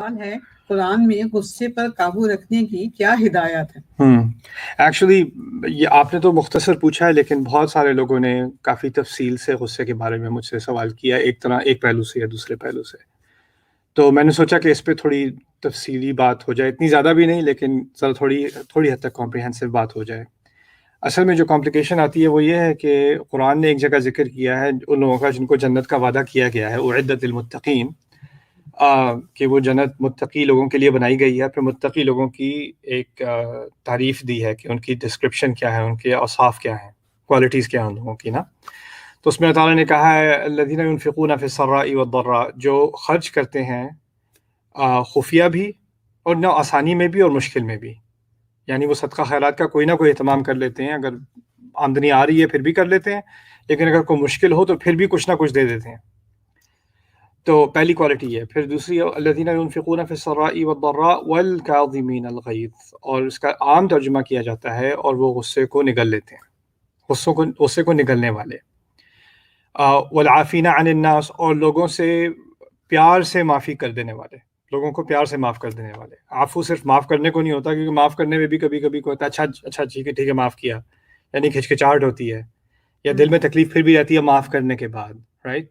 سوال ہے قرآن میں غصے پر قابو رکھنے کی کیا ہدایت ہے؟ ایکچولی یہ آپ نے تو مختصر پوچھا ہے، لیکن بہت سارے لوگوں نے کافی تفصیل سے غصے کے بارے میں مجھ سے سوال کیا، ایک پہلو سے یا دوسرے پہلو سے. تو میں نے سوچا کہ اس پہ تھوڑی تفصیلی بات ہو جائے، اتنی زیادہ بھی نہیں لیکن ذرا تھوڑی حد تک کمپریہنسو بات ہو جائے. اصل میں جو کمپلیکیشن آتی ہے وہ یہ ہے کہ قرآن نے ایک جگہ ذکر کیا ہے ان لوگوں کا جن کو جنت کا وعدہ کیا گیا ہے، اعدت للمتقین، کہ وہ جنت متقی لوگوں کے لیے بنائی گئی ہے. پھر متقی لوگوں کی ایک تعریف دی ہے کہ ان کی ڈسکرپشن کیا ہے، ان کے اوصاف کیا ہیں، کوالٹیز کیا ہیں ان لوگوں کی نا. تو اس میں اللہ تعالیٰ نے کہا ہے الذین ينفقون فی السراء والضراء، جو خرچ کرتے ہیں خفیہ بھی اور نہ آسانی میں بھی اور مشکل میں بھی. یعنی وہ صدقہ خیرات کا کوئی نہ کوئی اہتمام کر لیتے ہیں، اگر آمدنی آ رہی ہے پھر بھی کر لیتے ہیں، لیکن اگر کوئی مشکل ہو تو پھر بھی کچھ نہ کچھ دے دیتے ہیں. تو پہلی کوالٹی ہے. پھر دوسری الذین ينفقون فی السراء والضراء والکاظمین الغیظ، اور اس کا عام ترجمہ کیا جاتا ہے اور وہ غصے کو نگل لیتے ہیں، غصے کو نگلنے والے. والعافین عن الناس، اور لوگوں سے پیار سے معافی کر دینے والے، لوگوں کو پیار سے معاف کر دینے والے. عفو صرف معاف کرنے کو نہیں ہوتا، کیونکہ معاف کرنے میں بھی کبھی کبھی کو ہوتا ہے اچھا ٹھیک ہے معاف کیا، یعنی کھچکچاہٹ ہوتی ہے یا دل میں تکلیف پھر بھی رہتی ہے معاف کرنے کے بعد، رائٹ.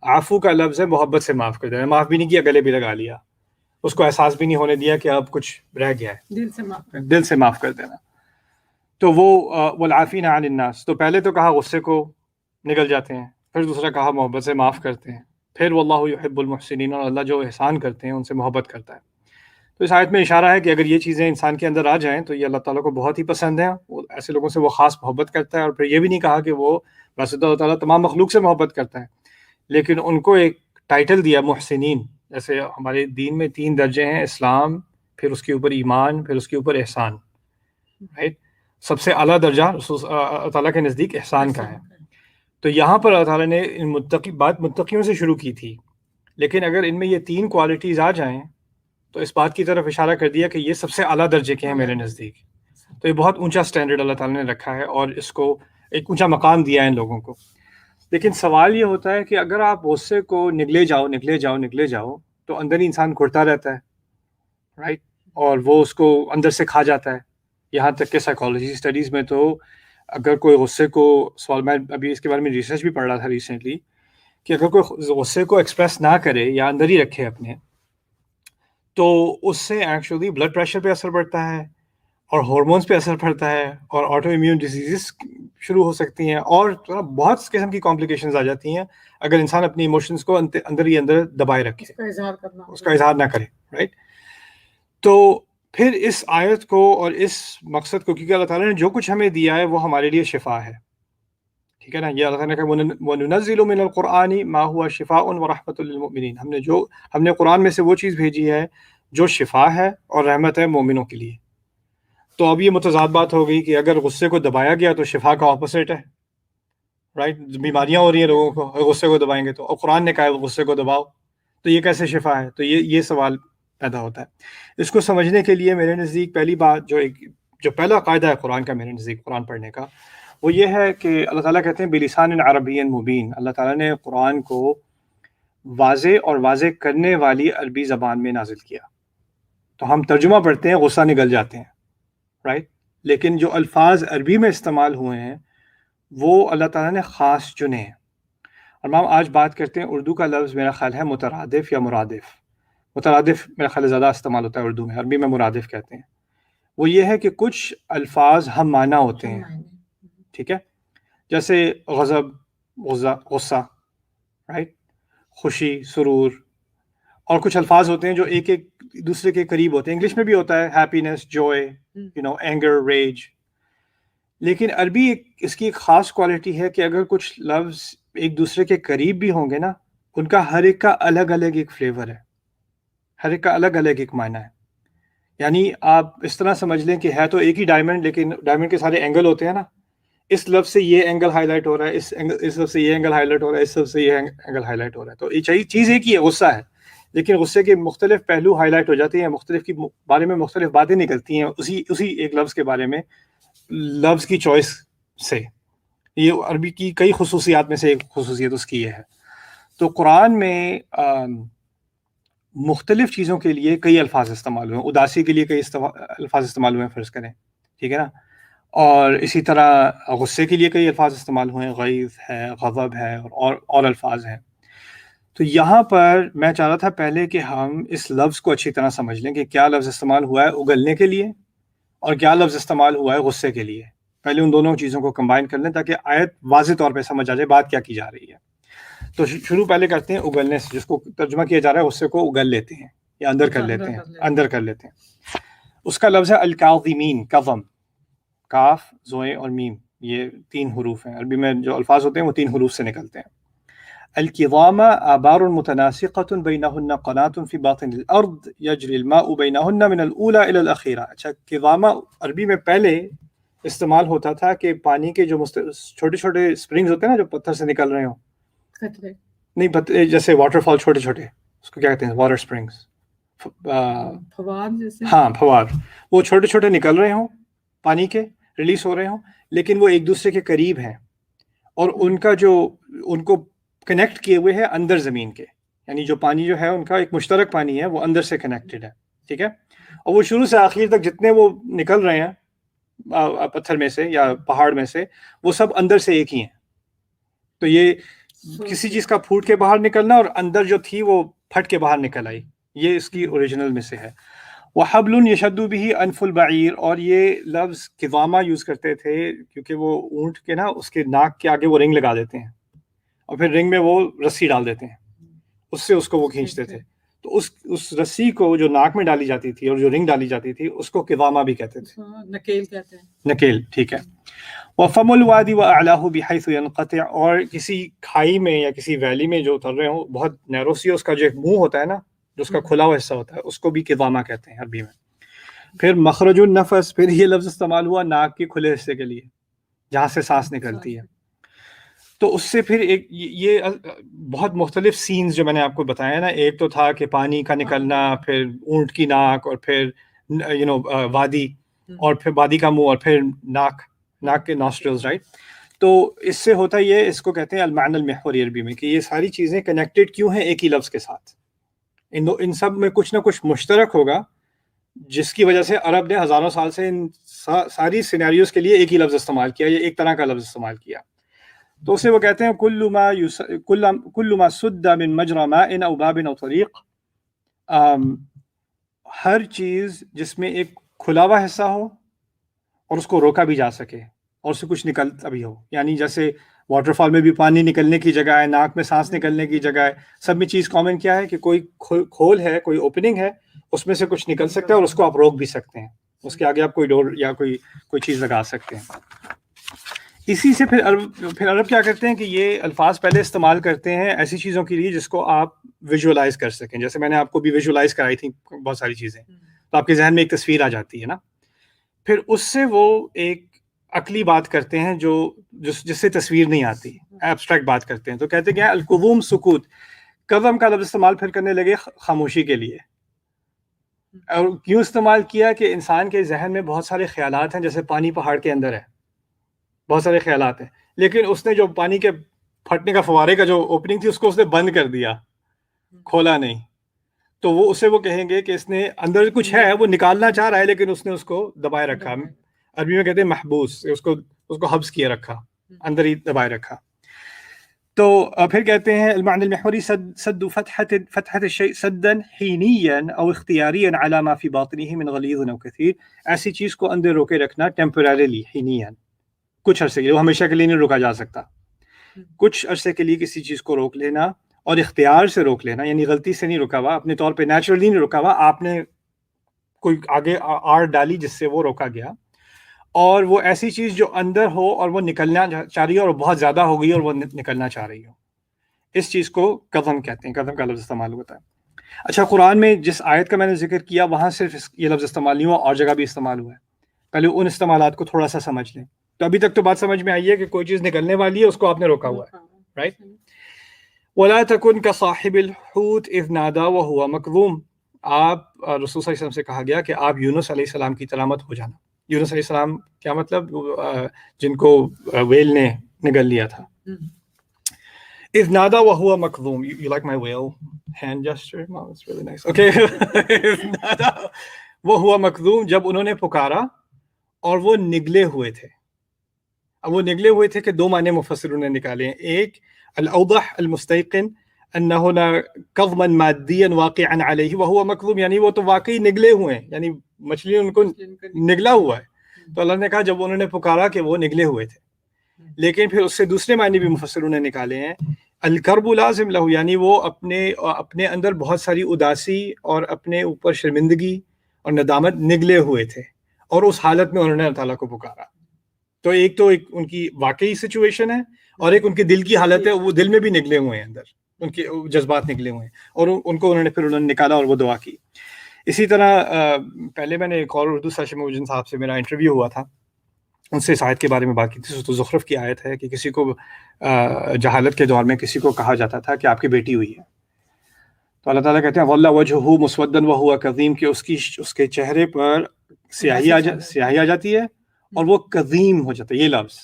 عفو کا لفظ ہے محبت سے معاف کر دینا، معاف بھی نہیں کیا گلے بھی لگا لیا، اس کو احساس بھی نہیں ہونے دیا کہ اب کچھ رہ گیا ہے، دل سے معاف کر دینا. تو وہ والعافین عن الناس، تو پہلے تو کہا غصے کو نگل جاتے ہیں، پھر دوسرا کہا محبت سے معاف کرتے ہیں، پھر واللہ یحب المحسنین، اور اللہ جو احسان کرتے ہیں ان سے محبت کرتا ہے. تو اس آیت میں اشارہ ہے کہ اگر یہ چیزیں انسان کے اندر آ جائیں تو یہ اللہ تعالیٰ کو بہت ہی پسند ہیں، ایسے لوگوں سے وہ خاص محبت کرتا ہے. اور پھر یہ بھی نہیں کہا کہ وہ ویسے تو اللہ تعالیٰ تمام مخلوق سے محبت کرتا ہے، لیکن ان کو ایک ٹائٹل دیا محسنین. جیسے ہمارے دین میں 3 درجے ہیں، اسلام، پھر اس کے اوپر ایمان، پھر اس کے اوپر احسان، رائٹ. سب سے اعلیٰ درجہ اللہ تعالیٰ کے نزدیک احسان کا ہے. تو یہاں پر اللہ تعالیٰ نے بات متقیوں سے شروع کی تھی، لیکن اگر ان میں یہ 3 کوالٹیز آ جائیں تو اس بات کی طرف اشارہ کر دیا کہ یہ سب سے اعلیٰ درجے کے ہیں میرے نزدیک. تو یہ بہت اونچا سٹینڈرڈ اللہ تعالیٰ نے رکھا ہے اور اس کو ایک اونچا مقام دیا ہے ان لوگوں کو. لیکن سوال یہ ہوتا ہے کہ اگر آپ غصے کو نگلے جاؤ تو اندر ہی انسان گھٹتا رہتا ہے، رائٹ، اور وہ اس کو اندر سے کھا جاتا ہے. یہاں تک کہ سائیکالوجی اسٹڈیز میں تو اگر کوئی غصے کو میں ابھی اس کے بارے میں ریسرچ بھی پڑھ رہا تھا ریسنٹلی، کہ اگر کوئی غصے کو ایکسپریس نہ کرے یا اندر ہی رکھے اپنے، تو اس سے ایکچولی بلڈ پریشر پہ اثر پڑتا ہے اور ہارمونز پہ اثر پڑتا ہے اور آٹو امیون ڈیزیزز شروع ہو سکتی ہیں اور بہت قسم کی کمپلیکیشنز آ جاتی ہیں اگر انسان اپنی ایموشنز کو اندر ہی اندر دبائے رکھے، اس کا اظہار نہ کرے، رائٹ. تو پھر اس آیت کو اور اس مقصد کو، کیونکہ اللہ تعالیٰ نے جو کچھ ہمیں دیا ہے وہ ہمارے لیے شفا ہے، ٹھیک ہے نا. یہ اللہ تعالیٰ نے کہا وَنُنَزِّلُ مِنَ الْقُرْآنِ مَا هُوَ شِفَاءٌ وَرَحْمَةٌ لِّلْمُؤْمِنِينَ، ہم نے قرآن میں سے وہ چیز بھیجی ہے جو شفا ہے اور رحمت ہے مومنوں کے لیے. تو اب یہ متضاد بات ہو گئی کہ اگر غصے کو دبایا گیا تو شفا کا اپوزٹ ہے، رائٹ. بیماریاں ہو رہی ہیں لوگوں کو، غصے کو دبائیں گے تو، اور قرآن نے کہا غصے کو دباؤ، تو یہ کیسے شفا ہے؟ تو یہ سوال پیدا ہوتا ہے. اس کو سمجھنے کے لیے میرے نزدیک پہلی بات جو پہلا قاعدہ ہے قرآن کا، میرے نزدیک قرآن پڑھنے کا، وہ یہ ہے کہ اللہ تعالیٰ کہتے ہیں بلسان عربی مبین. اللہ تعالیٰ نے قرآن کو واضح اور واضح کرنے والی عربی زبان میں نازل کیا. تو ہم ترجمہ پڑھتے ہیں غصہ نگل جاتے ہیں، رائٹ. لیکن جو الفاظ عربی میں استعمال ہوئے ہیں وہ اللہ تعالیٰ نے خاص چنے ہیں. اور ہم آج بات کرتے ہیں اردو کا لفظ میرا خیال ہے مترادف یا مرادف. مترادف میرا خیال زیادہ استعمال ہوتا ہے اردو میں، عربی میں مرادف کہتے ہیں. وہ یہ ہے کہ کچھ الفاظ ہم معنی ہوتے ہیں، ٹھیک ہے، جیسے غضب، غصہ، رائٹ، خوشی، سرور. اور کچھ الفاظ ہوتے ہیں جو ایک دوسرے کے قریب ہوتے ہیں. انگلش میں بھی ہوتا ہے ہیپینس، جوائے، اینگر، ریج. لیکن عربی اس کی ایک خاص کوالٹی ہے کہ اگر کچھ لفظ ایک دوسرے کے قریب بھی ہوں گے نا، ان کا ہر ایک کا الگ الگ ایک فلیور ہے، ہر ایک کا الگ الگ ایک معنی ہے. یعنی آپ اس طرح سمجھ لیں کہ ہے تو ایک ہی ڈائمنڈ، لیکن ڈائمنڈ کے سارے اینگل ہوتے ہیں نا. اس لفظ سے یہ اینگل ہائی لائٹ ہو رہا ہے، اس لفظ سے یہ اینگل ہائی لائٹ ہو رہا ہے، اس لفظ سے یہ اینگل ہائی لائٹ ہو رہا ہے. تو یہ چیز ایک ہی ہے، غصہ ہے، لیکن غصے کے مختلف پہلو ہائی لائٹ ہو جاتے ہیں، مختلف کے بارے میں مختلف باتیں نکلتی ہیں اسی ایک لفظ کے بارے میں، لفظ کی چوائس سے. یہ عربی کی کئی خصوصیات میں سے ایک خصوصیت اس کی یہ ہے. تو قرآن میں مختلف چیزوں کے لیے کئی الفاظ استعمال ہوئے ہیں. اداسی کے لیے کئی الفاظ استعمال ہوئے ہیں فرض کریں, ٹھیک ہے نا, اور اسی طرح غصے کے لیے کئی الفاظ استعمال ہوئے ہیں, غیظ ہے, غضب ہے, اور الفاظ ہیں. تو یہاں پر میں چاہ رہا تھا پہلے کہ ہم اس لفظ کو اچھی طرح سمجھ لیں کہ کیا لفظ استعمال ہوا ہے اگلنے کے لیے اور کیا لفظ استعمال ہوا ہے غصے کے لیے. پہلے ان دونوں چیزوں کو کمبائن کر لیں تاکہ آیت واضح طور پہ سمجھ آ جائے بات کیا کی جا رہی ہے. تو شروع پہلے کرتے ہیں اگلنے سے, جس کو ترجمہ کیا جا رہا ہے غصے کو اگل لیتے ہیں یا اندر کر لیتے ہیں, اندر کر لیتے ہیں. اس کا لفظ ہے الکاظمین, کظم, کاف, زوئے اور میم, یہ 3 حروف ہیں. عربی میں جو الفاظ ہوتے ہیں وہ 3 حروف سے نکلتے ہیں. الکظام آبار متناسقۃ بینہن قناۃ فی باطن الارض یجری الماء بینہن من الاولی الی الاخیرہ. اچھا, قوامہ عربی میں پہلے استعمال ہوتا تھا کہ پانی کے جو چھوٹے چھوٹے اسپرنگز ہوتے ہیں نا جو پتھر سے نکل رہے ہوں, نہیں جیسے واٹر فال چھوٹے چھوٹے, اس کو کیا کہتے ہیں, واٹر اسپرنگز, ہاں فوار, وہ چھوٹے چھوٹے نکل رہے ہوں پانی کے, ریلیز ہو رہے ہوں, لیکن وہ ایک دوسرے کے قریب ہیں اور ان کا جو ان کو کنیکٹ کیے ہوئے ہیں اندر زمین کے, یعنی جو پانی جو ہے ان کا ایک مشترک پانی ہے وہ اندر سے کنیکٹڈ ہے, ٹھیک ہے, اور وہ شروع سے آخر تک جتنے وہ نکل رہے ہیں پتھر میں سے یا پہاڑ میں سے وہ سب اندر سے ایک ہی ہیں. تو یہ کسی چیز کا پھوٹ کے باہر نکلنا اور اندر جو تھی وہ پھٹ کے باہر نکل آئی, یہ اس کی اوریجنل میں سے ہے. وَحَبْلٌ يَشَدُّ بِهِ أَنْفُ الْبَعِيرِ, اور یہ لفظ قوامہ یوز کرتے تھے کیونکہ وہ اونٹ کے نا اس کے ناک کے آگے وہ رنگ لگا دیتے ہیں اور پھر رنگ میں وہ رسی ڈال دیتے ہیں, اس سے اس کو وہ کھینچتے تھے. تو اس رسی کو جو ناک میں ڈالی جاتی تھی اور جو رنگ ڈالی جاتی تھی اس کو قوامہ بھی کہتے تھے, نکیل کہتے ہیں, نکیل, ٹھیک ہے. وَفَمُ الْوَادِ وَأَعْلَاهُ بِحَيْثُ يَنْقَطِعُ, اور کسی کھائی میں یا کسی ویلی میں جو اتر رہے ہوں بہت نیرو سی, اس کا جو ایک منہ ہوتا ہے نا جو اس کا کھلا ہوا حصہ ہوتا ہے اس کو بھی قوامہ کہتے ہیں عربی میں. پھر مخرج النفس, پھر یہ لفظ استعمال ہوا ناک کے کھلے حصے کے لیے جہاں سے سانس نکلتی ہے. تو اس سے پھر ایک یہ بہت مختلف سینز جو میں نے آپ کو بتایا نا, ایک تو تھا کہ پانی کا نکلنا, پھر اونٹ کی ناک, اور پھر وادی, اور پھر وادی کا منہ, اور پھر ناک کے نوسٹرلز, رائٹ. تو اس سے ہوتا یہ, اس کو کہتے ہیں المعنی المحوری عربی میں, کہ یہ ساری چیزیں کنیکٹڈ کیوں ہیں ایک ہی لفظ کے ساتھ. ان سب میں کچھ نہ کچھ مشترک ہوگا جس کی وجہ سے عرب نے ہزاروں سال سے ان ساری سینیریوز کے لیے ایک ہی لفظ استعمال کیا, یا ایک طرح کا لفظ استعمال کیا. تو اسے وہ کہتے ہیں کل ما سد من مجرى ماء او باب او طریق, ہر چیز جس میں ایک کھلا ہوا حصہ ہو اور اس کو روکا بھی جا سکے اور اس سے کچھ نکلتا بھی ہو. یعنی جیسے واٹر فال میں بھی پانی نکلنے کی جگہ ہے, ناک میں سانس نکلنے کی جگہ ہے, سب میں چیز کامن کیا ہے کہ کوئی کھول ہے, کوئی اوپننگ ہے, اس میں سے کچھ نکل سکتا ہے اور اس کو آپ روک بھی سکتے ہیں, اس کے آگے آپ کوئی ڈور یا کوئی چیز لگا سکتے ہیں. اسی سے پھر عرب کیا کرتے ہیں کہ یہ الفاظ پہلے استعمال کرتے ہیں ایسی چیزوں کے لیے جس کو آپ ویژولائز کر سکیں. جیسے میں نے آپ کو بھی ویژولائز کرائی تھی بہت ساری چیزیں, تو آپ کے ذہن میں ایک تصویر آ جاتی ہے نا, پھر اس سے وہ ایک عقلی بات کرتے ہیں جس سے تصویر نہیں آتی, ایبسٹریکٹ بات کرتے ہیں. تو کہتے ہیں القوم سکوت, قوم کا لفظ استعمال پھر کرنے لگے خاموشی کے لیے. اور کیوں استعمال کیا کہ انسان کے ذہن میں بہت سارے خیالات ہیں, جیسے پانی پہاڑ کے اندر ہے, بہت سارے خیالات ہیں, لیکن اس نے جو پانی کے پھٹنے کا فوارے کا جو اوپننگ تھی اس کو اس نے بند کر دیا, کھولا نہیں. تو وہ اسے وہ کہیں گے کہ اس نے اندر کچھ ہے, وہ نکالنا چاہ رہا ہے لیکن اس نے اس کو دبائے رکھا. عربی میں کہتے ہیں محبوس, اس کو حبس کیے رکھا, اندر ہی دبائے رکھا. تو پھر کہتے ہیں المعنى المحوري سد فتحة الشيء سدا حينيا او اختياريا على ما في باطنه من غليظ او كثير. ایسی چیز کو اندر روکے رکھنا ٹیمپرریلی, حینیاً, کچھ عرصے کے لیے, وہ ہمیشہ کے لیے نہیں روکا جا سکتا. کچھ عرصے کے لیے کسی چیز کو روک لینا اور اختیار سے روک لینا, یعنی غلطی سے نہیں روکا ہوا, اپنے طور پہ نیچرلی نہیں روکا ہوا, آپ نے کوئی آگے آڑ ڈالی جس سے وہ روکا گیا. اور وہ ایسی چیز جو اندر ہو اور وہ نکلنا چاہ رہی ہو اور بہت زیادہ ہو گئی اور وہ نکلنا چاہ رہی ہو, اس چیز کو قدم کہتے ہیں. قدم کا لفظ استعمال ہوتا ہے. اچھا, قرآن میں جس آیت کا میں نے ذکر کیا وہاں صرف یہ لفظ استعمال نہیں ہوا, اور جگہ بھی استعمال ہوا ہے. پہلے ان استعمالات کو تھوڑا سا سمجھ لیں. تو ابھی تک تو بات سمجھ میں آئی ہے کہ کوئی چیز نکلنے والی ہے, اس کو آپ نے روکا ہوا ہے, رائٹ. وَلَا تَكُنْ كَصَاحِبِ الْحُوتِ إِذْ نَادَىٰ وَهُوَ مَكْظُومٌ, آپ رسول صلی اللہ علیہ وسلم سے کہا گیا کہ آپ یونس علیہ السلام کی طرح مت ہو جانا. یونس علیہ السلام کیا مطلب, جن کو ویل نے نگل لیا تھا. اذ نادا وهو مکظوم. You like my whale hand gesture? Mom, it's really nice. Okay. اذ نادا وهو مکظوم, جب انہوں نے پکارا اور وہ نگلے ہوئے تھے. اب وہ نگلے ہوئے تھے کہ دو معنی مفسروں نے نکالے ہیں. ایک الاوضح المستيقن ان هنا قضما ماديا واقعا عليه وهو مكظوم, یعنی وہ تو واقعی نگلے ہوئے ہیں, یعنی مچھلی ان کو نگلا ہوا ہے. تو اللہ نے کہا جب انہوں نے پکارا کہ وہ نگلے ہوئے تھے. لیکن پھر اس سے دوسرے معنی بھی مفسروں نے نکالے ہیں. الکرب لازم لہو, یعنی وہ اپنے اندر بہت ساری اداسی اور اپنے اوپر شرمندگی اور ندامت نگلے ہوئے تھے, اور اس حالت میں انہوں نے اللہ تعالیٰ کو پکارا. تو ایک ان کی واقعی سچویشن ہے, اور ایک ان کے دل کی حالت ہے, وہ دل میں بھی نگلے ہوئے ہیں, اندر ان کے جذبات نکلے ہوئے ہیں, اور ان کو انہوں نے نکالا اور وہ دعا کی. اسی طرح پہلے میں نے ایک اور اردو سیشن میں مجن صاحب سے میرا انٹرویو ہوا تھا, ان سے اس آیت کے بارے میں بات کی تھی. سورۃ زخرف کی آیت ہے کہ کسی کو جہالت کے دور میں کسی کو کہا جاتا تھا کہ آپ کی بیٹی ہوئی ہے, تو اللہ تعالیٰ کہتے ہیں وَاللَّهُ وَجْهُهُ مُسْوَدًّا وَهُوَ كَظِيمٌ, کہ اس کے چہرے پر سیاہی آ جاتی ہے اور وہ کظیم ہو جاتا ہے. یہ لفظ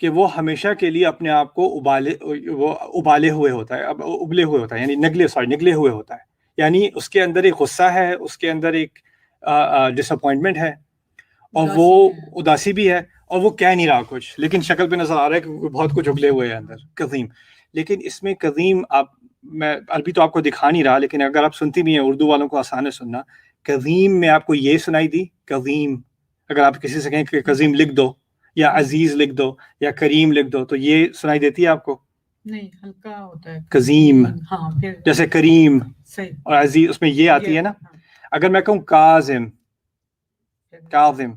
کہ وہ ہمیشہ کے لیے اپنے آپ کو ابالے ہوئے ہوتا ہے, ابلے ہوئے ہوتا ہے, یعنی نگلے ہوئے ہوتا ہے. یعنی اس کے اندر ایک غصہ ہے, اس کے اندر ایک ڈس اپوائنٹمنٹ ہے, اور وہ اداسی بھی ہے, اور وہ کہہ نہیں رہا کچھ, لیکن شکل پہ نظر آ رہا ہے کہ بہت کچھ اگلے ہوئے ہیں اندر, قدیم. لیکن اس میں قدیم, میں عربی تو آپ کو دکھا نہیں رہا, لیکن اگر آپ سنتی بھی ہیں, اردو والوں کو آسان ہے سننا. قدیم میں آپ کو یہ سنائی دی قدیم, اگر آپ کسی سے کہیں کہ قدیم لکھ دو یا عزیز لکھ دو یا کریم لکھ دو, تو یہ سنائی دیتی ہے آپ کو؟ نہیں, ہلکا ہوتا ہے قزیم. ہاں, پھر جیسے کریم صحیح اور عزیز, اس میں یہ آتی ہے نا. اگر میں کہوں کاظم,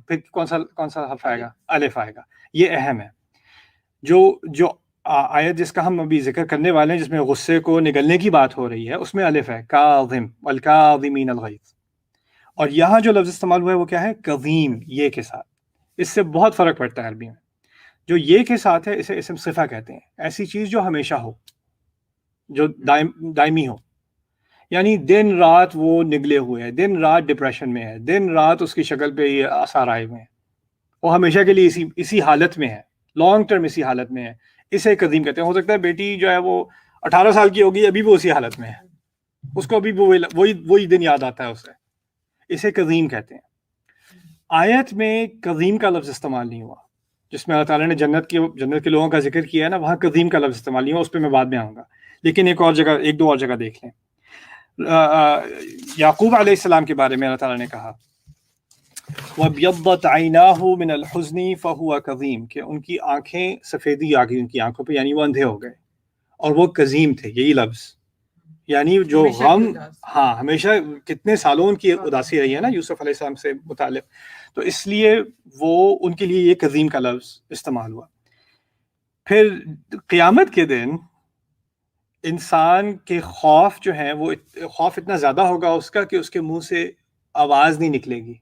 پھر کون سا حرف آئے گا؟ الف آئے گا. یہ اہم ہے. جو آیت جس کا ہم ابھی ذکر کرنے والے ہیں, جس میں غصے کو نگلنے کی بات ہو رہی ہے, اس میں الف ہے, کاظم والکاظمین الغیظ. اور یہاں جو لفظ استعمال ہوا ہے وہ کیا ہے؟ قدیم, یہ کے ساتھ. اس سے بہت فرق پڑتا ہے عربی میں. جو یہ کے ساتھ ہے اسے اسم صفہ کہتے ہیں, ایسی چیز جو ہمیشہ ہو, جو دائمی ہو. یعنی دن رات وہ نگلے ہوئے ہیں, دن رات ڈپریشن میں ہے, دن رات اس کی شکل پہ یہ آثار آئے ہوئے ہیں, وہ ہمیشہ کے لیے اسی حالت میں ہے, لانگ ٹرم اسی حالت میں ہے. اسے قدیم کہتے ہیں. ہو سکتا ہے بیٹی جو ہے وہ 18 سال کی ہوگی, ابھی وہ اسی حالت میں ہے, اس کو ابھی وہی دن یاد آتا ہے اسے. اسے قدیم کہتے ہیں. آیت میں قدیم کا لفظ استعمال نہیں ہوا. جس میں اللہ تعالیٰ نے جنت کے لوگوں کا ذکر کیا ہے نا, وہاں قدیم کا لفظ استعمال نہیں ہوا, اس پہ میں بعد میں آؤں گا. لیکن ایک دو اور جگہ دیکھ لیں. یعقوب علیہ السلام کے بارے میں اللہ تعالیٰ نے کہا وَابْيَضَّتْ عَيْنَاهُ مِنَ الْحُزْنِ فَهُوَ كَظِيمٌ, کہ ان کی آنکھیں سفیدی آ گئی ان کی آنکھوں پہ, یعنی وہ اندھے ہو گئے اور وہ قزیم تھے. یہی لفظ, یعنی جو غم, ہاں ہمیشہ کتنے سالوں ان کی اداسی رہی ہے نا یوسف علیہ السلام سے متعلق, تو اس لیے وہ ان کے لیے یہ قزیم کا لفظ استعمال ہوا. پھر قیامت کے دن انسان کے خوف جو ہے, وہ خوف اتنا زیادہ ہوگا اس کا کہ اس کے منہ سے آواز نہیں نکلے گی.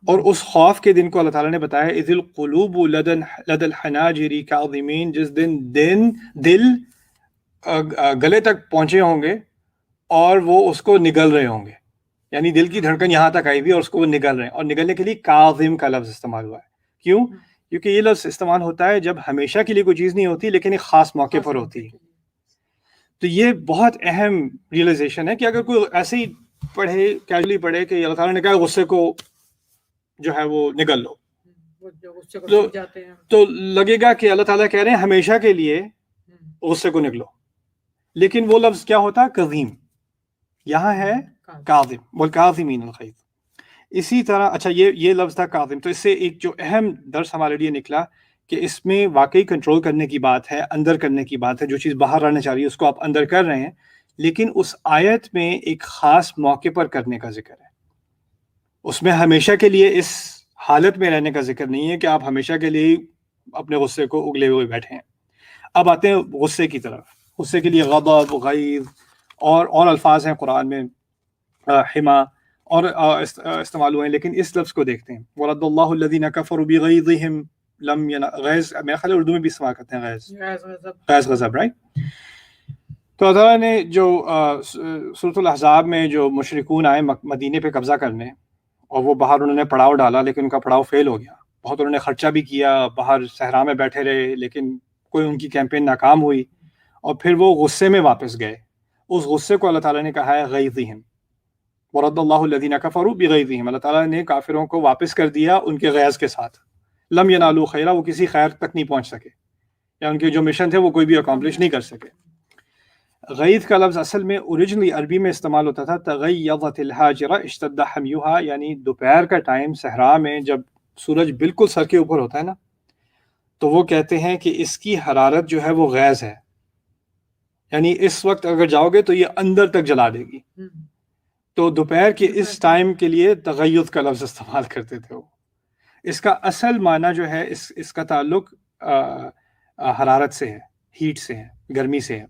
اور اس خوف کے دن کو اللہ تعالیٰ نے بتایا اذ القلوب لدى الحناجر کاظمین, جس دن دل گلے تک پہنچے ہوں گے اور وہ اس کو نگل رہے ہوں گے. یعنی دل کی دھڑکن یہاں تک آئی ہوئی اور اس کو وہ نگل رہے ہیں, اور نگلنے کے لیے کاظم کا لفظ استعمال ہوا ہے. کیوں؟ کیونکہ یہ لفظ استعمال ہوتا ہے جب ہمیشہ کے لیے کوئی چیز نہیں ہوتی لیکن ایک خاص موقع پر ہوتی ہے. تو یہ بہت اہم ریئلائزیشن ہے کہ اگر کوئی ایسے ہی پڑھے, کیجولی پڑھے کہ اللہ تعالیٰ نے کہا غصے کو جو ہے وہ نگل لو, تو لگے گا کہ اللہ تعالیٰ کہہ رہے ہیں ہمیشہ کے لیے غصے کو نگلو. لیکن وہ لفظ کیا ہوتا ہے؟ قدیم. یہاں ہے کاظم والکاظمین الغیظ. اسی طرح اچھا یہ لفظ تھا کاظم. تو اس سے ایک جو اہم درس ہمارے لیے نکلا کہ اس میں واقعی کنٹرول کرنے کی بات ہے, اندر کرنے کی بات ہے. جو چیز باہر آنا چاہ رہی ہے اس کو آپ اندر کر رہے ہیں, لیکن اس آیت میں ایک خاص موقع پر کرنے کا ذکر ہے. اس میں ہمیشہ کے لیے اس حالت میں رہنے کا ذکر نہیں ہے کہ آپ ہمیشہ کے لیے اپنے غصے کو اگلے ہوئے بیٹھے ہیں. اب آتے ہیں غصے کی طرف. غصے کے لیے غضب, غیظ اور الفاظ ہیں قرآن میں, حما اور استعمال ہوئے ہیں. لیکن اس لفظ کو دیکھتے ہیں وَرَدَّ اللَّهُ الَّذِينَ كَفَرُوا بِغَيظِهِمْ لم غیظ, میرا خیال اردو میں بھی استعمال کرتے ہیں غیظ, غضب, رائٹ. تو اللہ تعالیٰ نے جو سورۃ الاحزاب میں جو مشرکون آئے مدینے پہ قبضہ کرنے, اور وہ باہر انہوں نے پڑاؤ ڈالا لیکن ان کا پڑاؤ فیل ہو گیا. بہت انہوں نے خرچہ بھی کیا, باہر صحرا میں بیٹھے رہے, لیکن کوئی ان کی کیمپین ناکام ہوئی. اور پھر وہ غصے میں واپس گئے. اس غصے کو اللہ تعالیٰ نے کہا ہے غیظہم، ورد اللہ الذین کفروا بغیظہم، اللہ تعالیٰ نے کافروں کو واپس کر دیا ان کے غیظ کے ساتھ. لم ینالوا خیرا، وہ کسی خیر تک نہیں پہنچ سکے، یا ان کے جو مشن تھے وہ کوئی بھی اکامپلش نہیں کر سکے. غیظ کا لفظ اصل میں اوریجنلی عربی میں استعمال ہوتا تھا تغیظت الحاجرہ اشتد حمیھا، یعنی دوپہر کا ٹائم صحرا میں جب سورج بالکل سر کے اوپر ہوتا ہے نا، تو وہ کہتے ہیں کہ اس کی حرارت جو ہے وہ غیظ ہے، یعنی اس وقت اگر جاؤ گے تو یہ اندر تک جلا دے گی. تو دوپہر کے اس ٹائم کے لیے تغیظ کا لفظ استعمال کرتے تھے وہ. اس کا اصل معنی جو ہے اس کا تعلق حرارت سے ہے، ہیٹ سے ہے، گرمی سے ہے.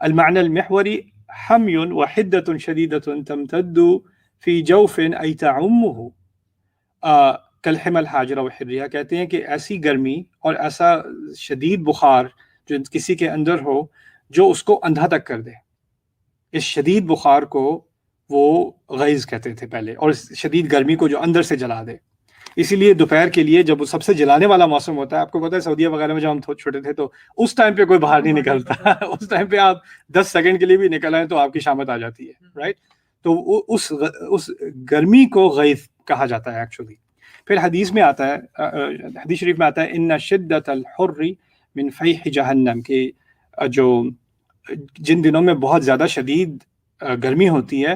المعنى المحوري حمي وحدة شديدة تمتد في جوف أي تعمه كالحمى الحاجرة والحرية، کہتے ہیں کہ ایسی گرمی اور ایسا شدید بخار جو کسی کے اندر ہو جو اس کو اندھا تک کر دے. اس شدید بخار کو وہ غیظ کہتے تھے پہلے، اور اس شدید گرمی کو جو اندر سے جلا دے. اسی لیے دوپہر کے لیے جب وہ سب سے جلانے والا موسم ہوتا ہے، آپ کو پتہ ہے سعودیہ وغیرہ میں جب ہم چھوٹے تھے تو اس ٹائم پہ کوئی باہر نہیں نکلتا اس ٹائم پہ آپ 10 سیکنڈ کے لیے بھی نکل آئیں تو آپ کی شامت آ جاتی ہے، رائٹ. تو اس گرمی کو غیظ کہا جاتا ہے ایکچولی. پھر حدیث میں آتا ہے، حدیث شریف میں آتا ہے ان شدت الحر من فیح جہنم، کہ جو جن دنوں میں بہت زیادہ شدید گرمی ہوتی ہے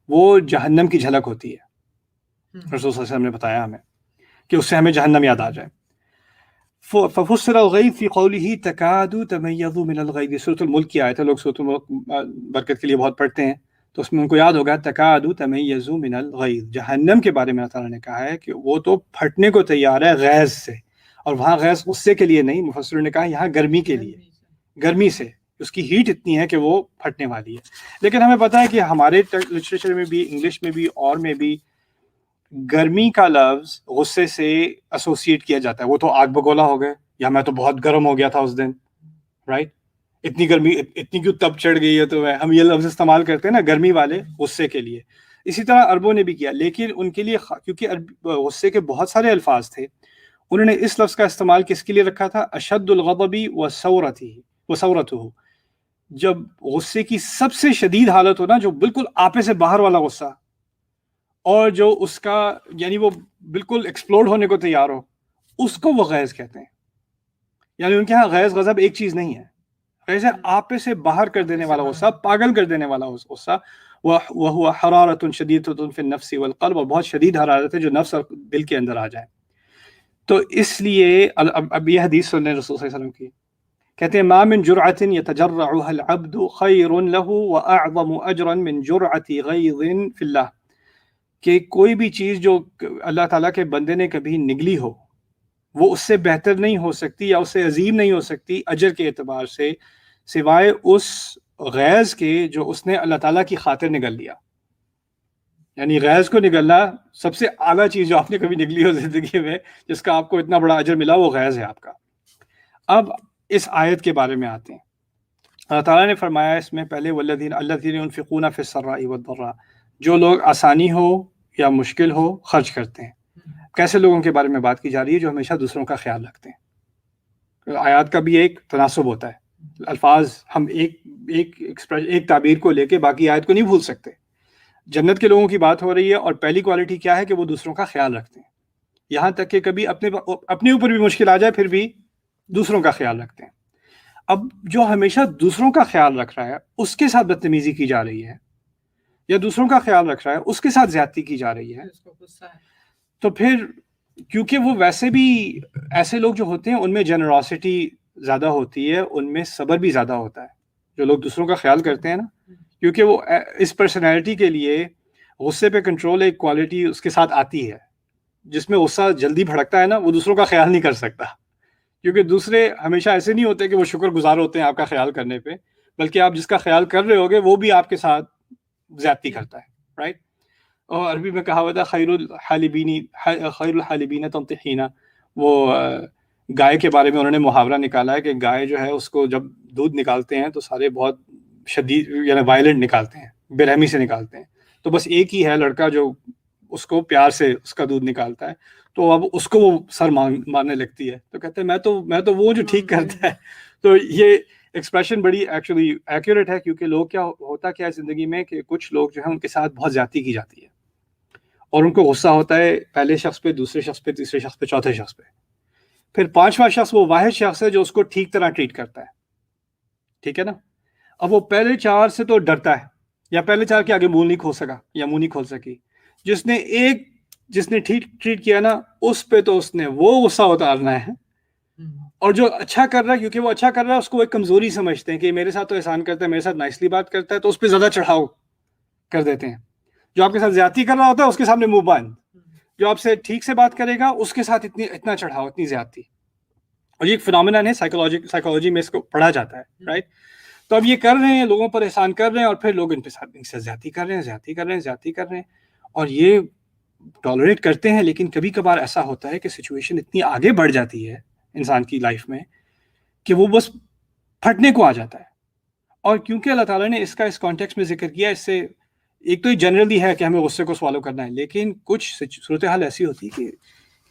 وہ جہنم کی جھلک ہوتی ہے. رسول صلی اللہ علیہ وسلم نے بتایا ہمیں کہ اس سے ہمیں جہنم یاد آ جائے. ففسر الغیظ فی قوله تکاد تمیض من الغیظ، سورۃ الملک کی آیت ہے، لوگ سورۃ الملک برکت کے لیے بہت پڑھتے ہیں تو اس میں ان کو یاد ہوگا تکاد تمیض من الغیظ. جہنم کے بارے میں اللہ تعالیٰ نے کہا ہے کہ وہ تو پھٹنے کو تیار ہے غیظ سے، اور وہاں غیظ غصے کے لیے نہیں، مفسروں نے کہا یہاں گرمی کے لیے، گرمی سے اس کی ہیٹ اتنی ہے کہ وہ پھٹنے والی ہے. لیکن ہمیں پتہ ہے کہ ہمارے لٹریچر میں بھی، انگلش میں بھی اور میں بھی گرمی کا لفظ غصے سے ایسوسیٹ کیا جاتا ہے. وہ تو آگ بگولا ہو گئے، یا میں تو بہت گرم ہو گیا تھا اس دن، رائٹ، اتنی گرمی، اتنی کیوں تب چڑھ گئی ہے. تو ہم یہ لفظ استعمال کرتے ہیں نا گرمی والے غصے کے لیے. اسی طرح عربوں نے بھی کیا، لیکن ان کے لیے کیونکہ غصے کے بہت سارے الفاظ تھے، انہوں نے اس لفظ کا استعمال کس کے لیے رکھا تھا؟ اشد الغضب وثورتہ، جب غصے کی سب سے شدید حالت ہو نا، جو بالکل آپے سے باہر والا غصہ، اور جو اس کا یعنی وہ بالکل ایکسپلوڈ ہونے کو تیار ہو، اس کو وہ غیظ کہتے ہیں. یعنی ان کے ہاں غیظ غضب ایک چیز نہیں ہے، غیظ آپے سے باہر کر دینے والا غصہ، پاگل کر دینے والا غصہ. وَهُوَ حَرَارَةٌ شَدِيدَةٌ فِي النَّفْسِ وَالْقَلْبِ، اور بہت شدید حرارت ہے جو نفس اور دل کے اندر آ جائے. تو اس لیے اب یہ حدیث سنیں رسول صلی اللہ علیہ وسلم کی، کہتے ہیں ما من جرعة يتجرعها العبد خير له وأعظم أجرا من جرعة غيظ في الله، کہ کوئی بھی چیز جو اللہ تعالیٰ کے بندے نے کبھی نگلی ہو وہ اس سے بہتر نہیں ہو سکتی یا اس سے عظیم نہیں ہو سکتی اجر کے اعتبار سے، سوائے اس غیظ کے جو اس نے اللہ تعالیٰ کی خاطر نگل لیا. یعنی غیظ کو نگلنا سب سے اعلیٰ چیز جو آپ نے کبھی نگلی ہو زندگی میں، جس کا آپ کو اتنا بڑا اجر ملا، وہ غیظ ہے آپ کا. اب اس آیت کے بارے میں آتے ہیں. اللہ تعالیٰ نے فرمایا اس میں پہلے والذین ينفقون فی السراء والضراء، جو لوگ آسانی ہو یا مشکل ہو خرچ کرتے ہیں. کیسے لوگوں کے بارے میں بات کی جا رہی ہے؟ جو ہمیشہ دوسروں کا خیال رکھتے ہیں. آیات کا بھی ایک تناسب ہوتا ہے، الفاظ ہم ایک تعبیر کو لے کے باقی آیت کو نہیں بھول سکتے. جنت کے لوگوں کی بات ہو رہی ہے، اور پہلی کوالٹی کیا ہے کہ وہ دوسروں کا خیال رکھتے ہیں، یہاں تک کہ کبھی اپنے اوپر بھی مشکل آ جائے پھر بھی دوسروں کا خیال رکھتے ہیں. اب جو ہمیشہ دوسروں کا خیال رکھ رہا ہے اس کے ساتھ بدتمیزی کی جا رہی ہے، یا دوسروں کا خیال رکھ رہا ہے اس کے ساتھ زیادتی کی جا رہی ہے، تو پھر کیونکہ وہ ویسے بھی ایسے لوگ جو ہوتے ہیں ان میں جنراسٹی زیادہ ہوتی ہے، ان میں صبر بھی زیادہ ہوتا ہے، جو لوگ دوسروں کا خیال کرتے ہیں نا، کیونکہ وہ اس پرسنالٹی کے لیے غصے پہ کنٹرول ایک کوالٹی اس کے ساتھ آتی ہے. جس میں غصہ جلدی بھڑکتا ہے نا، وہ دوسروں کا خیال نہیں کر سکتا، کیونکہ دوسرے ہمیشہ ایسے نہیں ہوتے کہ وہ شکر گزار ہوتے ہیں آپ کا خیال کرنے پہ، بلکہ آپ جس کا خیال کر رہے ہوگے وہ بھی آپ کے ساتھ زیادتی کرتا ہے، رائٹ. اور عربی میں کہا ہوا تھا خیر الحالبین تنطحین، وہ گائے کے بارے میں انہوں نے محاورہ نکالا ہے کہ گائے جو ہے اس کو جب دودھ نکالتے ہیں تو سارے بہت شدید یعنی وائلنٹ نکالتے ہیں، بے رحمی سے نکالتے ہیں. تو بس ایک ہی ہے لڑکا جو اس کو پیار سے اس کا دودھ نکالتا ہے، تو اب اس کو وہ سر مارنے لگتی ہے، تو کہتے ہیں میں تو وہ جو ٹھیک کرتا ہے. تو یہ ایکسپریشن بڑی ایکچولی ایکوریٹ ہے، کیونکہ لوگ کیا ہوتا کیا ہے زندگی میں کہ کچھ لوگ جو ہیں ان کے ساتھ بہت زیادتی کی جاتی ہے، اور ان کو غصہ ہوتا ہے پہلے شخص پہ، دوسرے شخص پہ، تیسرے شخص پہ، چوتھے شخص پہ، پھر پانچواں شخص وہ واحد شخص ہے جو اس کو ٹھیک طرح ٹریٹ کرتا ہے، ٹھیک ہے نا. اب وہ پہلے چار سے تو ڈرتا ہے، یا پہلے چار کے آگے منہ نہیں کھول سکا یا منہ نہیں کھول سکی. جس نے ٹھیک ٹریٹ کیا نا، اس پہ تو اس نے وہ غصہ اتارنا ہے. اور جو اچھا کر رہا ہے، کیونکہ وہ اچھا کر رہا ہے، اس کو ایک کمزوری سمجھتے ہیں کہ میرے ساتھ تو احسان کرتا ہے، میرے ساتھ نائسلی بات کرتا ہے، تو اس پہ زیادہ چڑھاؤ کر دیتے ہیں. جو آپ کے ساتھ زیادتی کر رہا ہوتا ہے اس کے سامنے منہ بند، جو آپ سے ٹھیک سے بات کرے گا اس کے ساتھ اتنا چڑھاؤ، اتنی زیادتی. اور یہ ایک فنامنا ہے، سائیکالوجی میں اس کو پڑھا جاتا ہے، رائٹ. تو اب یہ کر رہے ہیں، لوگوں پر احسان کر رہے ہیں، اور پھر لوگ ان سے زیادتی کر رہے ہیں، اور یہ ٹالریٹ کرتے ہیں. لیکن کبھی کبھار ایسا ہوتا ہے کہ سچویشن اتنی آگے بڑھ جاتی ہے انسان کی لائف میں کہ وہ بس پھٹنے کو آ جاتا ہے. اور کیونکہ اللہ تعالیٰ نے اس کا اس کانٹیکس میں ذکر کیا، اس سے ایک تو یہ جنرلی ہے کہ ہمیں غصے کو سوالو کرنا ہے، لیکن کچھ صورتحال ایسی ہوتی ہے کہ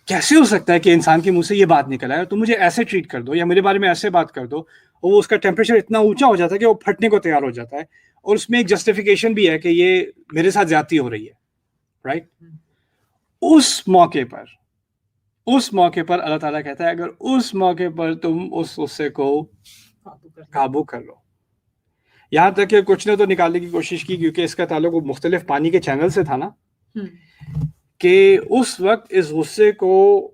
کیسے ہو سکتا ہے کہ انسان کے منہ سے یہ بات نکل آئے، تم مجھے ایسے ٹریٹ کر دو یا میرے بارے میں ایسے بات کر دو، اور وہ اس کا ٹیمپریچر اتنا اونچا ہو جاتا ہے کہ وہ پھٹنے کو تیار ہو جاتا ہے. اور اس میں ایک جسٹیفیکیشن بھی ہے کہ یہ میرے ساتھ زیادتی ہو رہی ہے، رائٹ. اس موقع پر اللہ تعالیٰ کہتا ہے اگر اس موقع پر تم اس غصے کو قابو کر لو. یہاں تک کہ کچھ نے تو نکالنے کی کوشش کی، کیونکہ اس کا تعلق مختلف پانی کے چینل سے تھا نا، کہ اس وقت اس غصے کو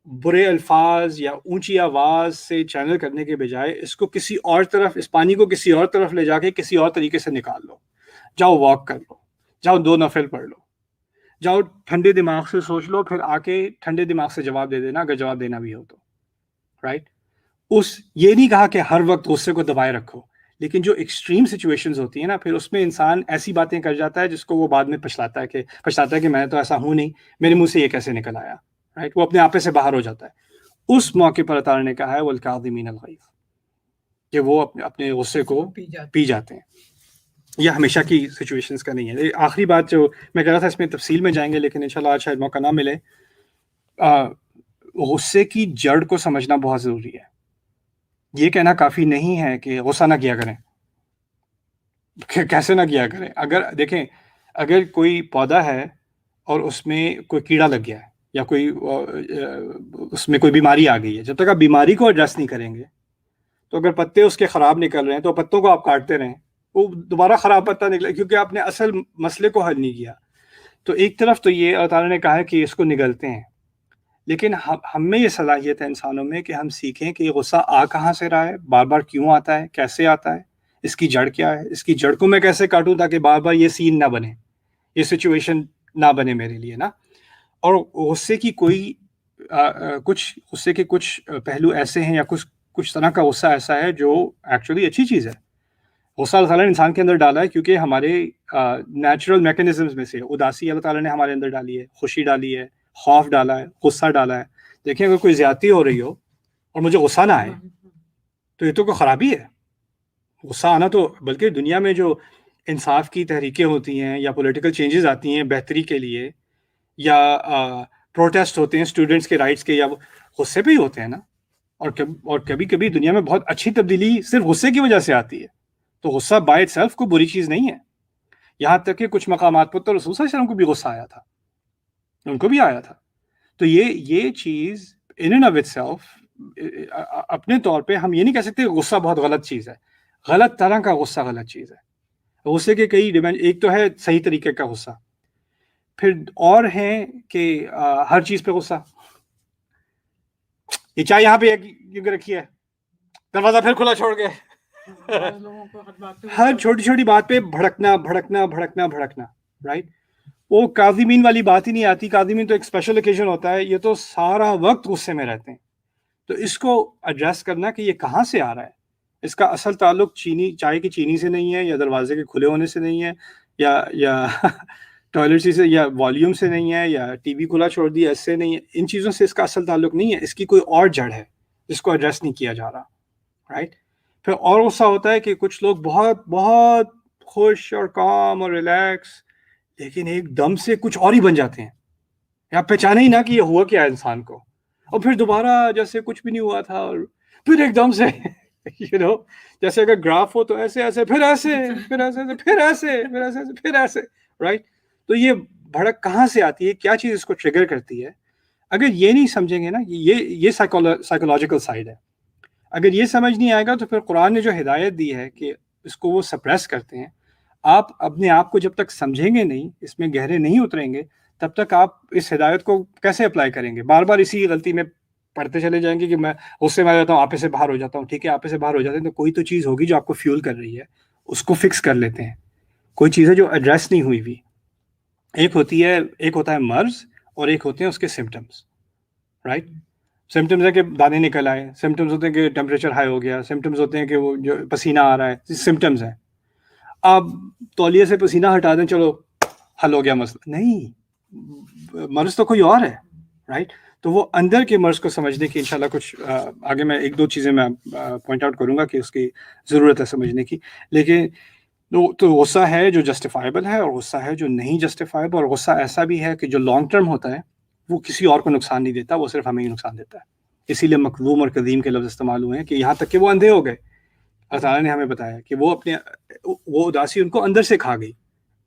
برے الفاظ یا اونچی آواز سے چینل کرنے کے بجائے اس کو کسی اور طرف، اس پانی کو کسی اور طرف لے جا کے کسی اور طریقے سے نکال لو. جاؤ واک کر لو، جاؤ 2 نفل پڑھ لو، جاؤ ٹھنڈے دماغ سے سوچ لو، پھر آ کے ٹھنڈے دماغ سے جواب دے دینا اگر جواب دینا بھی ہو تو، رائٹ. یہ نہیں کہا کہ ہر وقت غصے کو دبائے رکھو، لیکن جو ایکسٹریم سچویشنز ہوتی ہیں نا، پھر اس میں انسان ایسی باتیں کر جاتا ہے جس کو وہ بعد میں پچھتاتا ہے کہ میں تو ایسا ہوں نہیں، میرے منہ سے یہ کیسے نکل آیا، رائٹ. وہ اپنے آپے سے باہر ہو جاتا ہے. اس موقع پر اللہ تعالیٰ نے کہا ہے والکاظمین الغیظ، کہ وہ اپنے غصے کو پی جاتے ہیں. یہ ہمیشہ کی سچویشنز کا نہیں ہے. آخری بات جو میں کہہ رہا تھا، اس میں تفصیل میں جائیں گے لیکن انشاءاللہ آج شاید موقع نہ ملے. غصے کی جڑ کو سمجھنا بہت ضروری ہے. یہ کہنا کافی نہیں ہے کہ غصہ نہ کیا کریں. کیسے نہ کیا کریں؟ اگر دیکھیں، اگر کوئی پودا ہے اور اس میں کوئی کیڑا لگ گیا ہے یا کوئی اس میں کوئی بیماری آ گئی ہے، جب تک آپ بیماری کو ایڈریس نہیں کریں گے تو اگر پتے اس کے خراب نکل رہے ہیں تو پتوں کو آپ کاٹتے رہیں، وہ دوبارہ خراب پتہ نکلے، کیونکہ آپ نے اصل مسئلے کو حل نہیں کیا. تو ایک طرف تو یہ اللہ تعالیٰ نے کہا ہے کہ اس کو نگلتے ہیں، لیکن ہم میں یہ صلاحیت ہے انسانوں میں کہ ہم سیکھیں کہ یہ غصہ آ کہاں سے رہا ہے، بار بار کیوں آتا ہے، کیسے آتا ہے، اس کی جڑ کیا ہے، اس کی جڑ کو میں کیسے کاٹوں تاکہ بار بار یہ سین نہ بنے، یہ سچویشن نہ بنے میرے لیے نا. اور غصے کی غصے کے کچھ پہلو ایسے ہیں یا کچھ طرح کا غصہ ایسا ہے جو ایکچولی اچھی چیز ہے. غصہ اللہ تعالیٰ نے انسان کے اندر ڈالا ہے کیونکہ ہمارے نیچرل میکینزمز میں سے اداسی اللہ تعالیٰ نے ہمارے اندر ڈالی ہے، خوشی ڈالی ہے، خوف ڈالا ہے، غصہ ڈالا ہے. دیکھیں اگر کوئی زیادتی ہو رہی ہو اور مجھے غصہ نہ آئے تو یہ تو کوئی خرابی ہے. غصہ آنا تو، بلکہ دنیا میں جو انصاف کی تحریکیں ہوتی ہیں یا پولیٹیکل چینجز آتی ہیں بہتری کے لیے، یا پروٹیسٹ ہوتے ہیں اسٹوڈنٹس کے رائٹس کے، یا غصے پہ ہی ہوتے ہیں نا. اور کبھی کبھی دنیا میں بہت اچھی تبدیلی صرف غصے کی وجہ سے آتی ہے. تو غصہ بائی اٹ سیلف کوئی بری چیز نہیں ہے. یہاں تک کہ کچھ مقامات پر تو رسول صلی اللہ علیہ وسلم کو بھی غصہ آیا تھا، ان کو بھی آیا تھا. تو یہ چیز in and of it self اپنے طور پہ ہم یہ نہیں کہہ سکتے کہ غصہ بہت غلط چیز ہے. غلط طرح کا غصہ غلط چیز ہے. غصے کے کئی ڈیمینشن، ایک تو ہے صحیح طریقے کا غصہ، پھر اور ہیں کہ ہر چیز پہ غصہ. یہ چائے یہاں پہ کیوں رکھی ہے، دروازہ پھر کھلا چھوڑ گئے. ہر چھوٹی چھوٹی بات پہ بھڑکنا، رائٹ. وہ کاظمین والی بات ہی نہیں آتی. کاظمین تو ایک اسپیشل اوکیزن ہوتا ہے، یہ تو سارا وقت غصے میں رہتے ہیں. تو اس کو ایڈریس کرنا کہ یہ کہاں سے آ رہا ہے. اس کا اصل تعلق چائے کی چینی سے نہیں ہے، یا دروازے کے کھلے ہونے سے نہیں ہے، یا ٹوائلٹ سے، یا والیوم سے نہیں ہے، یا ٹی وی کھلا چھوڑ دیا اس سے نہیں ہے. ان چیزوں سے اس کا اصل تعلق نہیں ہے. اس کی کوئی اور جڑ ہے جس کو ایڈریس نہیں کیا جا رہا، رائٹ. پھر اور غصہ ہوتا ہے کہ کچھ لوگ بہت بہت خوش اور کام اور ریلیکس، لیکن ایک دم سے کچھ اور ہی بن جاتے ہیں. آپ پہچانے ہی نہ کہ یہ ہوا کیا ہے انسان کو، اور پھر دوبارہ جیسے کچھ بھی نہیں ہوا تھا، اور پھر ایک دم سے یو نو جیسے اگر گراف ہو تو ایسے ایسے پھر ایسے پھر ایسے پھر ایسے پھر ایسے پھر ایسے رائٹ. تو یہ بھڑک کہاں سے آتی ہے, کیا چیز اس کو ٹریگر کرتی ہے؟ اگر یہ نہیں سمجھیں گے نا, یہ سائیکولوجیکل سائیڈ ہے. اگر یہ سمجھ نہیں آئے گا تو پھر قرآن نے جو ہدایت دی ہے کہ اس کو وہ سپریس کرتے ہیں, آپ اپنے آپ کو جب تک سمجھیں گے نہیں, اس میں گہرے نہیں اتریں گے, تب تک آپ اس ہدایت کو کیسے اپلائی کریں گے؟ بار بار اسی غلطی میں پڑھتے چلے جائیں گے کہ میں غصے میں آ جاتا ہوں, آپے سے باہر ہو جاتا ہوں. ٹھیک ہے, آپے سے باہر ہو جاتے ہیں تو کوئی تو چیز ہوگی جو آپ کو فیول کر رہی ہے, اس کو فکس کر لیتے ہیں. کوئی چیز ہے جو ایڈریس نہیں ہوئی. ایک ہوتا ہے مرض اور ایک ہوتے ہیں اس کے سمٹمس, رائٹ. سمٹمز ہے کہ دانے نکل آئے, سمٹمز ہوتے ہیں کہ ٹیمپریچر ہائی ہو گیا, سمٹمز ہوتے ہیں کہ وہ جو پسینہ آ رہا ہے, سمٹمز ہیں. آپ تولیے سے پسینہ ہٹا دیں, چلو حل ہو گیا مسئلہ. نہیں, مرض تو کوئی اور ہے, رائٹ. تو وہ اندر کے مرض کو سمجھنے کی انشاءاللہ کچھ آگے میں ایک دو چیزیں میں پوائنٹ آؤٹ کروں گا کہ اس کی ضرورت ہے سمجھنے کی. لیکن تو غصہ ہے جو جسٹیفائبل ہے, اور غصہ ہے جو نہیں جسٹیفائبل, اور غصہ ایسا بھی ہے کہ جو لانگ ٹرم ہوتا ہے وہ کسی اور کو نقصان نہیں دیتا, وہ صرف ہمیں ہی نقصان دیتا ہے. اسی لیے مکظوم اور قدیم کے لفظ استعمال ہوئے ہیں کہ یہاں تک کہ وہ اندھے ہو گئے. اللہ تعالیٰ نے ہمیں بتایا کہ وہ اداسی ان کو اندر سے کھا گئی,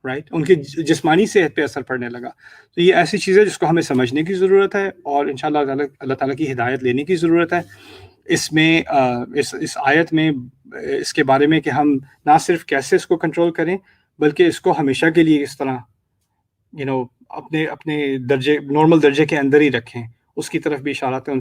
رائٹ. ان کی جسمانی صحت پہ اثر پڑنے لگا. تو یہ ایسی چیز ہے جس کو ہمیں سمجھنے کی ضرورت ہے, اور انشاءاللہ اللہ تعالیٰ کی ہدایت لینے کی ضرورت ہے. اس میں اس آیت میں اس کے بارے میں کہ ہم نہ صرف کیسے اس کو کنٹرول کریں, بلکہ اس کو ہمیشہ کے لیے اس طرح اپنے درجے نارمل درجے کے اندر ہی رکھیں, اس کی طرف بھی اشارات ہیں.